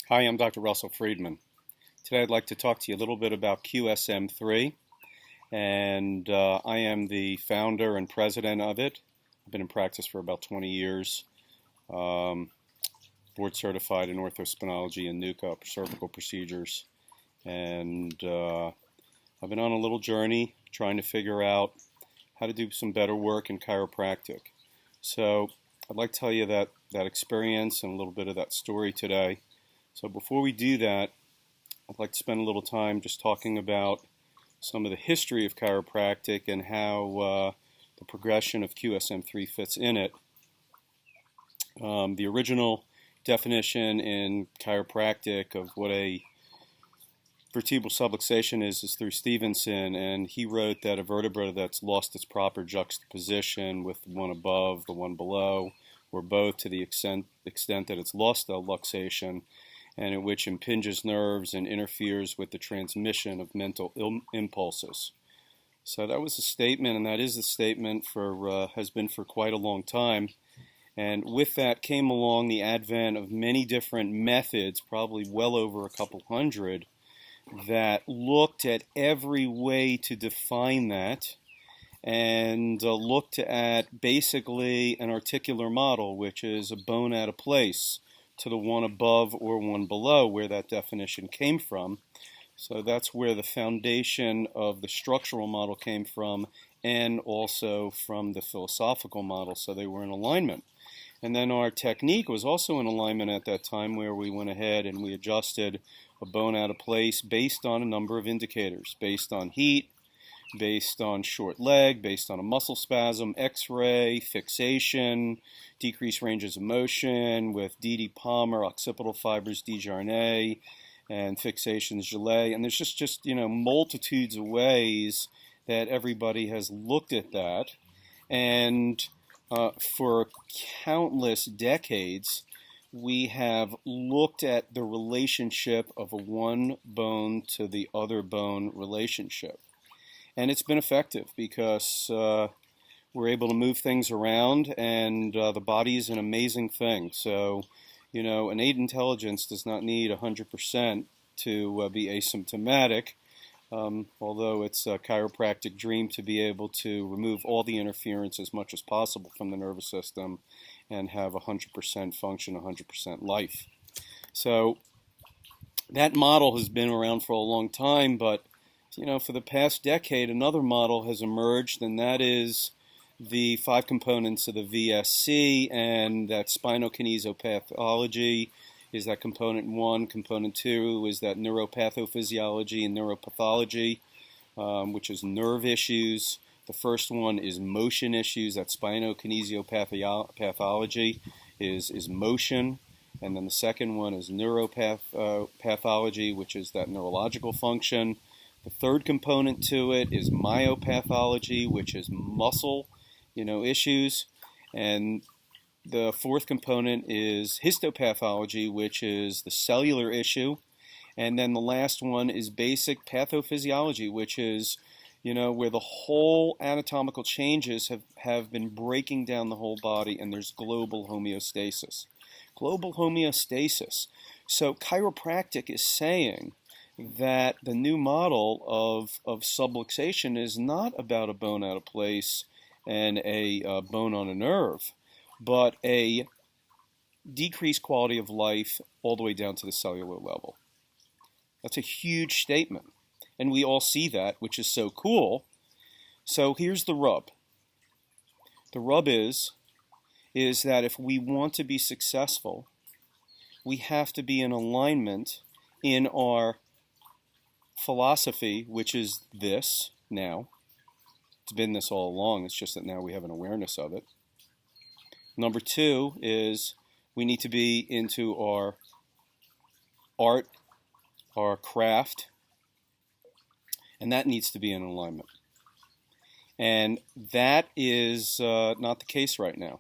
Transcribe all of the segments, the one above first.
Hi, I'm Dr. Russell Friedman. Today I'd like to talk to you a little bit about QSM3, and I am the founder and president of it. I've been in practice for about 20 years, board certified in orthospinology and NUCA, cervical procedures, and I've been on a little journey trying to figure out how to do some better work in chiropractic. So I'd like to tell you that experience and a little bit of that story today. So before we do that, I'd like to spend a little time just talking about some of the history of chiropractic and how the progression of QSM3 fits in it. The original definition in chiropractic of what a vertebral subluxation is through Stevenson, and he wrote that a vertebra that's lost its proper juxtaposition with the one above, the one below, or both to the extent that it's lost the luxation, and in which impinges nerves and interferes with the transmission of mental impulses. So that was a statement, and that is a statement has been for quite a long time. And with that came along the advent of many different methods, probably well over a couple hundred, that looked at every way to define that and looked at basically an articular model, which is a bone out of place to the one above or one below, where that definition came from. So that's where the foundation of the structural model came from, and also from the philosophical model, so they were in alignment. And then our technique was also in alignment at that time, where we went ahead and we adjusted a bone out of place based on a number of indicators, based on heat, based on short leg, based on a muscle spasm, x-ray, fixation, decreased ranges of motion with D.D. Palmer, occipital fibers, DJRNA, and fixations, Gillet. And there's just multitudes of ways that everybody has looked at that. And for countless decades, we have looked at the relationship of a one bone to the other bone relationship. And it's been effective because we're able to move things around, and the body is an amazing thing. So, innate intelligence does not need 100% to be asymptomatic, although it's a chiropractic dream to be able to remove all the interference as much as possible from the nervous system and have 100% function, 100% life. So that model has been around for a long time, but for the past decade, another model has emerged, and that is the 5 components of the VSC, and that spinal-kinesiopathology is that component 1. Component 2 is that neuropathophysiology and neuropathology, which is nerve issues. The first one is motion issues. That spinal-kinesiopathology is motion. And then the second one is neuropathology, which is that neurological function. The third component to it is myopathology, which is muscle, issues. And the fourth component is histopathology, which is the cellular issue. And then the last one is basic pathophysiology, which is, where the whole anatomical changes have been breaking down the whole body, and there's global homeostasis. Global homeostasis. So chiropractic is saying that the new model of subluxation is not about a bone out of place and a bone on a nerve, but a decreased quality of life all the way down to the cellular level. That's a huge statement, and we all see that, which is so cool. So here's the rub. The rub is that if we want to be successful, we have to be in alignment in our philosophy, which is this now. It's been this all along, it's just that now we have an awareness of it. Number 2 is we need to be into our art, our craft, and that needs to be in alignment. And that is not the case right now.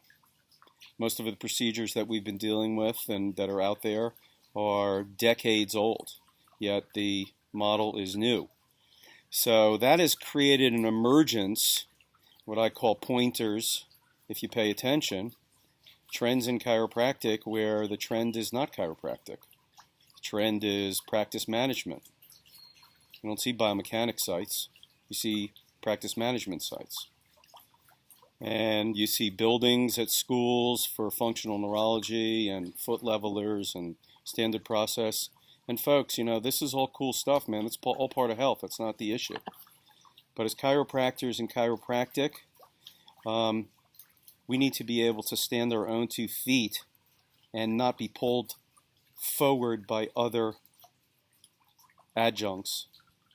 Most of the procedures that we've been dealing with and that are out there are decades old, yet the model is new. So that has created an emergence, what I call pointers, if you pay attention, trends in chiropractic where the trend is not chiropractic. The trend is practice management. You don't see biomechanics sites. You see practice management sites. And you see buildings at schools for functional neurology and foot levelers and standard process. And folks, this is all cool stuff, man. It's all part of health. That's not the issue. But as chiropractors and chiropractic, we need to be able to stand our own 2 feet and not be pulled forward by other adjuncts.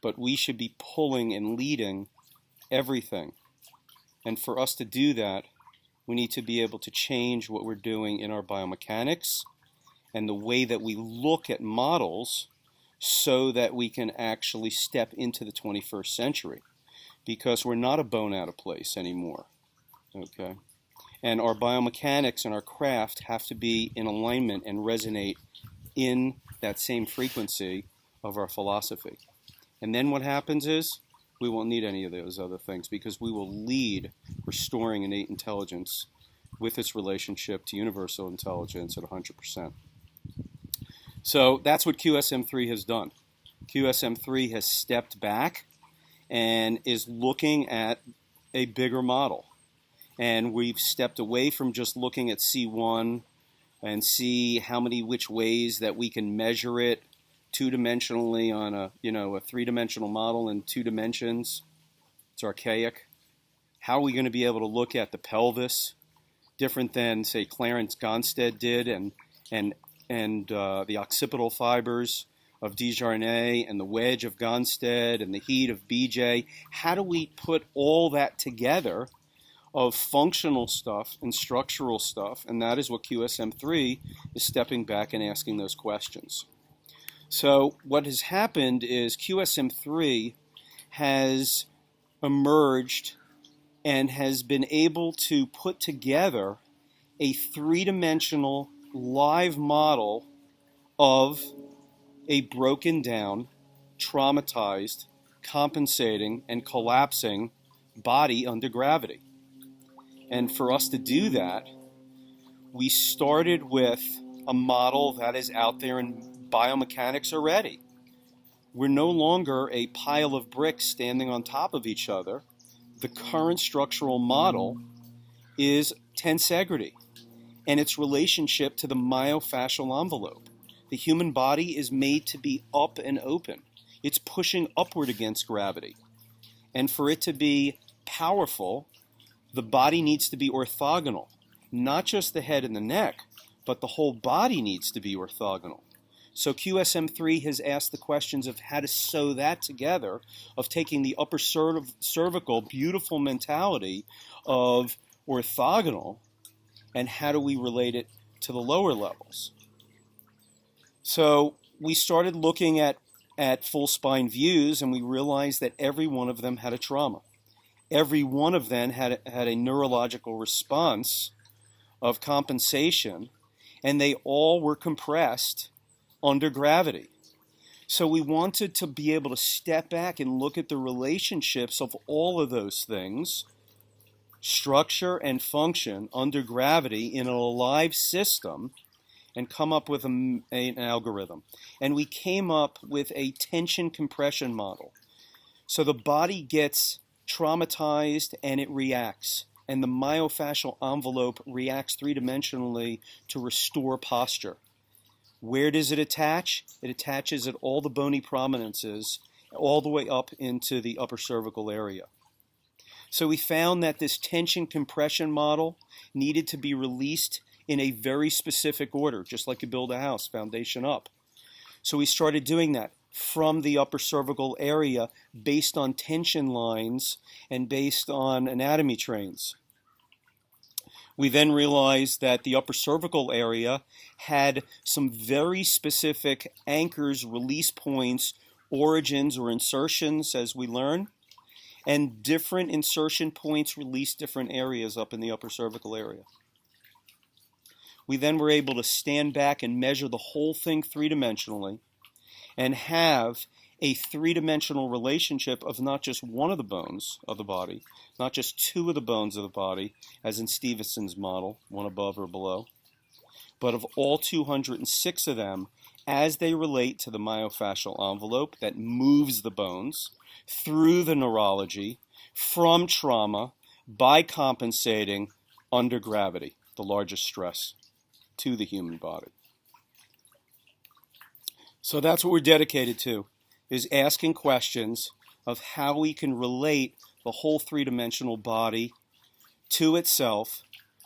But we should be pulling and leading everything. And for us to do that, we need to be able to change what we're doing in our biomechanics and the way that we look at models so that we can actually step into the 21st century. Because we're not a bone out of place anymore. Okay? And our biomechanics and our craft have to be in alignment and resonate in that same frequency of our philosophy. And then what happens is we won't need any of those other things because we will lead restoring innate intelligence with its relationship to universal intelligence at 100%. So that's what QSM3 has done. QSM3 has stepped back and is looking at a bigger model. And we've stepped away from just looking at C1 and see how many which ways that we can measure it two-dimensionally on a three-dimensional model in 2 dimensions. It's archaic. How are we going to be able to look at the pelvis different than, say, Clarence Gonstead did and the occipital fibers of Desjardins and the wedge of Gonstead and the heat of BJ? How do we put all that together of functional stuff and structural stuff? And that is what QSM3 is stepping back and asking those questions. So what has happened is QSM3 has emerged and has been able to put together a 3-dimensional live model of a broken down, traumatized, compensating, and collapsing body under gravity. And for us to do that, we started with a model that is out there in biomechanics already. We're no longer a pile of bricks standing on top of each other. The current structural model is tensegrity and its relationship to the myofascial envelope. The human body is made to be up and open. It's pushing upward against gravity. And for it to be powerful, the body needs to be orthogonal. Not just the head and the neck, but the whole body needs to be orthogonal. So QSM3 has asked the questions of how to sew that together, of taking the upper cervical beautiful mentality of orthogonal, and how do we relate it to the lower levels. So we started looking at full spine views, and we realized that every one of them had a trauma. Every one of them had a neurological response of compensation, and they all were compressed under gravity. So we wanted to be able to step back and look at the relationships of all of those things, structure and function under gravity in a live system, and come up with an algorithm. And we came up with a tension compression model. So the body gets traumatized and it reacts. And the myofascial envelope reacts 3-dimensionally to restore posture. Where does it attach? It attaches at all the bony prominences, all the way up into the upper cervical area. So we found that this tension compression model needed to be released in a very specific order, just like you build a house, foundation up. So we started doing that from the upper cervical area based on tension lines and based on anatomy trains. We then realized that the upper cervical area had some very specific anchors, release points, origins or insertions, as we learn, and different insertion points release different areas up in the upper cervical area. We then were able to stand back and measure the whole thing 3-dimensionally and have a 3-dimensional relationship of not just one of the bones of the body, not just 2 of the bones of the body, as in Stevenson's model, one above or below. but of all 206 of them, as they relate to the myofascial envelope that moves the bones through the neurology from trauma by compensating under gravity, the largest stress to the human body. So that's what we're dedicated to, is asking questions of how we can relate the whole three-dimensional body to itself,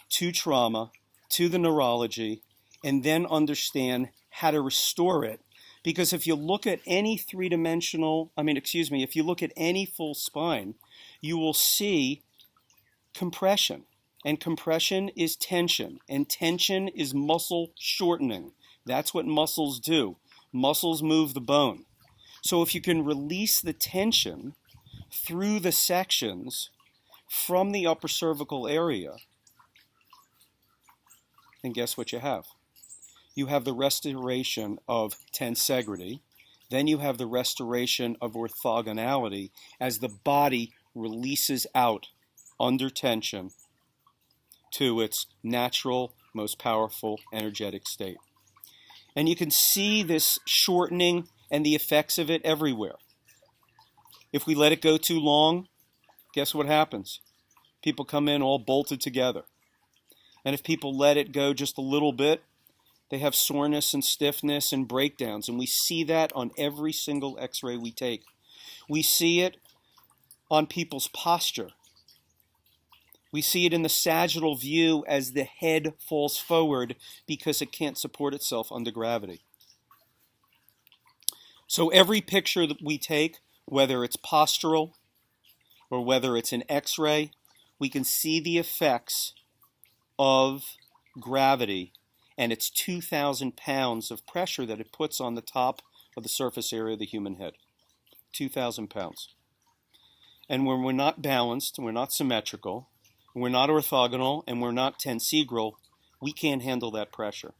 to trauma, to the neurology, and then understand how to restore it. Because if you look at any if you look at any full spine, you will see compression. And compression is tension. And tension is muscle shortening. That's what muscles do. Muscles move the bone. So if you can release the tension through the sections from the upper cervical area, then guess what you have? You have the restoration of tensegrity. Then you have the restoration of orthogonality as the body releases out under tension to its natural, most powerful, energetic state. And you can see this shortening and the effects of it everywhere. If we let it go too long, guess what happens? People come in all bolted together. And if people let it go just a little bit, they have soreness and stiffness and breakdowns. And we see that on every single x-ray we take. We see it on people's posture. We see it in the sagittal view as the head falls forward because it can't support itself under gravity. So every picture that we take, whether it's postural or whether it's an x-ray, we can see the effects of gravity and its 2,000 pounds of pressure that it puts on the top of the surface area of the human head. 2,000 pounds. And when we're not balanced, we're not symmetrical, we're not orthogonal, and we're not tensegral, we can't handle that pressure.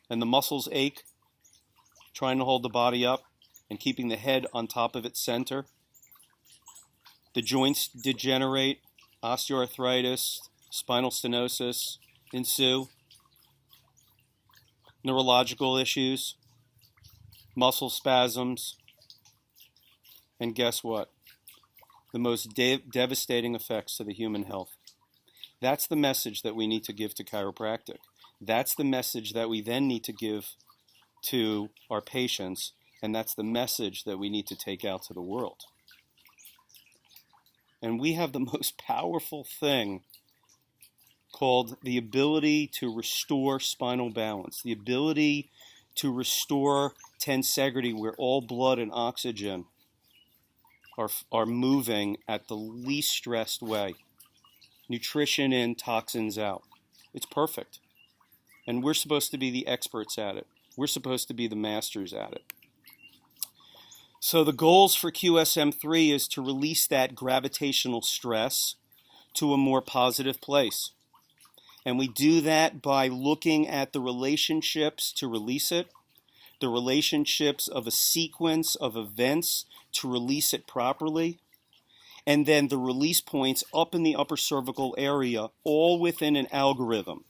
And the muscles ache, trying to hold the body up and keeping the head on top of its center. The joints degenerate, osteoarthritis, spinal stenosis ensue, neurological issues, muscle spasms, and guess what? The most devastating effects to the human health. That's the message that we need to give to chiropractic. That's the message that we then need to give to our patients, and that's the message that we need to take out to the world. And we have the most powerful thing called the ability to restore spinal balance, the ability to restore tensegrity where all blood and oxygen are moving at the least stressed way. Nutrition in, toxins out. It's perfect. And we're supposed to be the experts at it. We're supposed to be the masters at it. So the goals for QSM3 is to release that gravitational stress to a more positive place. And we do that by looking at the relationships to release it, the relationships of a sequence of events to release it properly, and then the release points up in the upper cervical area, all within an algorithm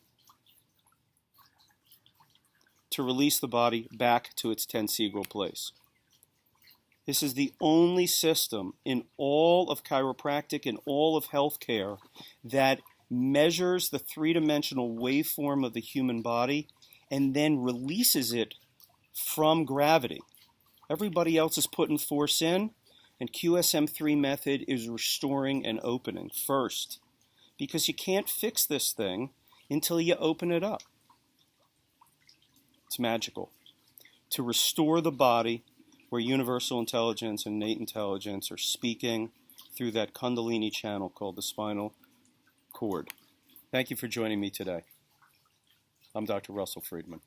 to release the body back to its tensegral place. This is the only system in all of chiropractic and all of healthcare that measures the three-dimensional waveform of the human body and then releases it from gravity. Everybody else is putting force in, and QSM3 method is restoring and opening first, because you can't fix this thing until you open it up. It's magical. To restore the body where universal intelligence and innate intelligence are speaking through that Kundalini channel called the spinal cord. Thank you for joining me today. I'm Dr. Russell Friedman.